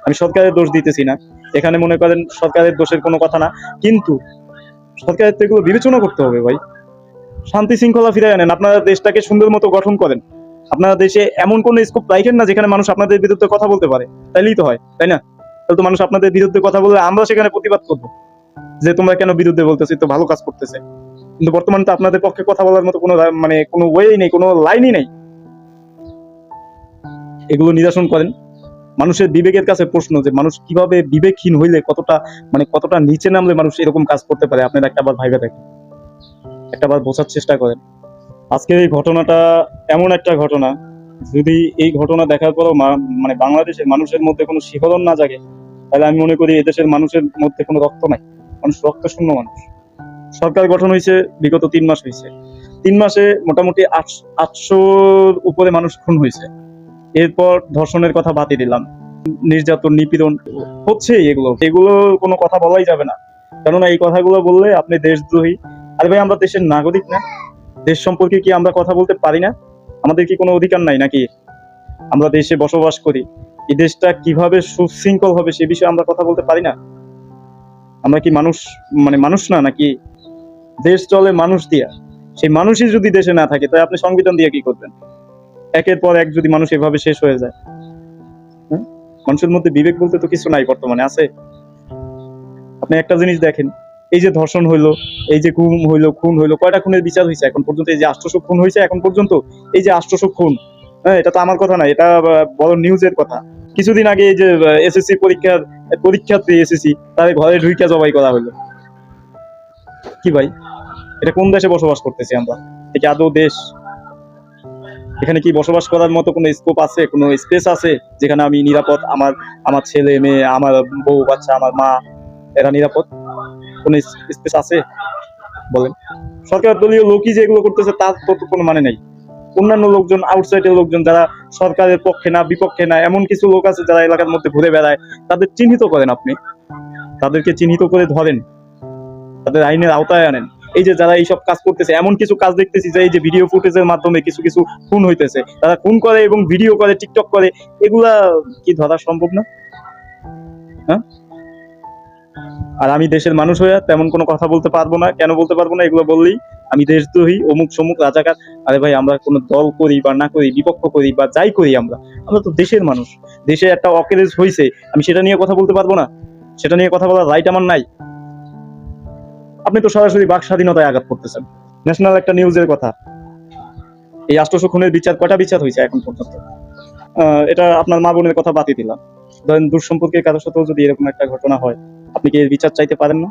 আমি সরকারের দোষ দিতেছি না, এখানে মনে করেন সরকারের দোষের কোনো কথা না, কিন্তু সরকারের তো এগুলো বিবেচনা করতে হবে ভাই। শান্তি শৃঙ্খলা ফিরে আনেন, আপনারা দেশটাকে সুন্দর মতো গঠন করেন। আপনারা দেশে এমন কোনো স্কোপ রাখেন না যেখানে মানুষ আপনাদের বিরুদ্ধে কথা বলতে পারে, তাইলেই তো হয়, তাই না? তাহলে তো মানুষ আপনাদের বিরুদ্ধে কথা বললে আমরা সেখানে প্রতিবাদ করবো যে তোমরা কেন বিরুদ্ধে বলতেছি, তো ভালো কাজ করতেছে। কিন্তু বর্তমানে তো আপনাদের পক্ষে কথা বলার মতো কোনো মানে কোনো ওয়েই নেই, কোনো লাইনই নেই। এগুলো নিরসন করেন। মানুষের বিবেকের কাছে প্রশ্ন যে মানুষ কিভাবে বিবেকহীন হইলে কতটা মানে কতটা নিচে নামলে মানুষ এরকম কাজ করতে পারে, আপনারা একটাবার ভাইবে দেখেন, একটাবার বোঝার চেষ্টা করেন। আজকের এই ঘটনাটা এমন একটা ঘটনা, যদি এই ঘটনা দেখার পরও মানে বাংলাদেশের মানুষের মধ্যে কোনো শিহরণ না জাগে, তাহলে আমি মনে করি এদেশের মানুষের মধ্যে কোনো রক্ত নাই, মানুষ রক্ত শূন্য মানুষ। সরকার গঠন হয়েছে বিগত 3 মাস হয়েছে, 3 মাসে মোটামুটি 800-র উপরে মানুষ খুন হয়েছে। এরপর ধর্ষণের কথা বাতিল দিলাম, নির্যাতন নিপীড়ন হচ্ছে, এগুলো এগুলো কোনো কথা বলাই যাবে না, কেননা এই কথাগুলো বললে আপনি দেশদ্রোহী। আরে ভাই, আমরা দেশের নাগরিক না? দেশ সম্পর্কে কি আমরা কথা বলতে পারি না? আমাদের কি কোনো অধিকার নাই নাকি? আমরা দেশে বসবাস করি, এই দেশটা কিভাবে সুশৃঙ্খল হবে সে বিষয়ে আমরা কথা বলতে পারি না? আমরা কি মানুষ মানে মানুষ না নাকি? দেশ চলে মানুষ দিয়া, সেই মানুষই যদি দেশে না থাকে তাই আপনি সংবিধান দিয়ে কি করবেন? একের পর এক যদি মানুষ এভাবে শেষ হয়ে যায়, হ্যাঁ? মানুষের মধ্যে বিবেক বলতে তো কিছু নাই বর্তমানে, আছে? আপনি একটা জিনিস দেখেন, এই যে ধর্ষণ হইলো, এই যে গুম হইলো, খুন হইলো, কয়টা খুনের বিচার হয়েছে এখন পর্যন্ত? এই যে 800 খুন হয়েছে এখন পর্যন্ত, এই যে 800 খুন, হ্যাঁ, এটা তো আমার কথা না, এটা বড় নিউজের কথা। কিছুদিন আগে এই যে এসএসসি পরীক্ষার্থী এসএসসি তাদের ঘরে ঢুইকা জবাই করা হলো। কি ভাই, এটা কোন দেশে বসবাস করতেছি আমরা? এটা আদৌ দেশ? এখানে কি বসবাস করার মতো কোনো স্কোপ আছে, কোনো স্পেস আছে যেখানে আমি নিরাপদ, আমার আমার ছেলে মেয়ে, আমার বউ বাচ্চা, আমার মা, এরা নিরাপদ? কোনো স্পেস আছে বলেন? সরকার দলীয় লোকই যে এগুলো করতেছে তার তো কোনো মানে নেই। অন্যান্য লোকজন, আউটসাইডের লোকজন যারা সরকারের পক্ষে না বিপক্ষে না, এমন কিছু লোক আছে যারা এলাকার মধ্যে ঘুরে বেড়ায়, তাদের চিহ্নিত করেন আপনি, তাদেরকে চিহ্নিত করে ধরেন, তাদের আইনের আওতায় আনেন। এই যে যারা এইসব কাজ করতেছে, এমন কিছু কাজ দেখতেছি যে এই যে ভিডিও ফুটেজের মাধ্যমে কিছু কিছু খুন হইতেছে, তারা খুন করে এবং ভিডিও করে, টিকটক করে, এগুলা কি ধরা সম্ভব না? হ্যাঁ? আর আমি দেশের মানুষ হয়ে তেমন কোনো কথা বলতে পারবো না। কেন বলতে পারবো না? এগুলো বললেই আমি দেশদ্রোহী, অমুক সমুক, রাজাকার। আরে ভাই, আমরা কোনো দল করি বা না করি, বিপক্ষ করি বা যাই করি, আমরা আমরা তো দেশের মানুষ। দেশে একটা অকেরেজ হয়েছে, আমি সেটা নিয়ে কথা বলতে পারবো না? সেটা নিয়ে কথা বলার রাইট আমার নাই? আপনি তো সরাসরি বাক স্বাধীনতায় আঘাত করতেছেন। ন্যাশনাল একটা নিউজের কথা, এই 800 খুনের বিচার, কয়টা বিচার হয়েছে এখন পর্যন্ত? এটা আপনার মা বোনের কথা বাতিল দিলাম, ধরেন দূর সম্পর্কে কারোর সাথেও যদি এরকম একটা ঘটনা হয়, আপনি কি এর বিচার চাইতে পারেন না?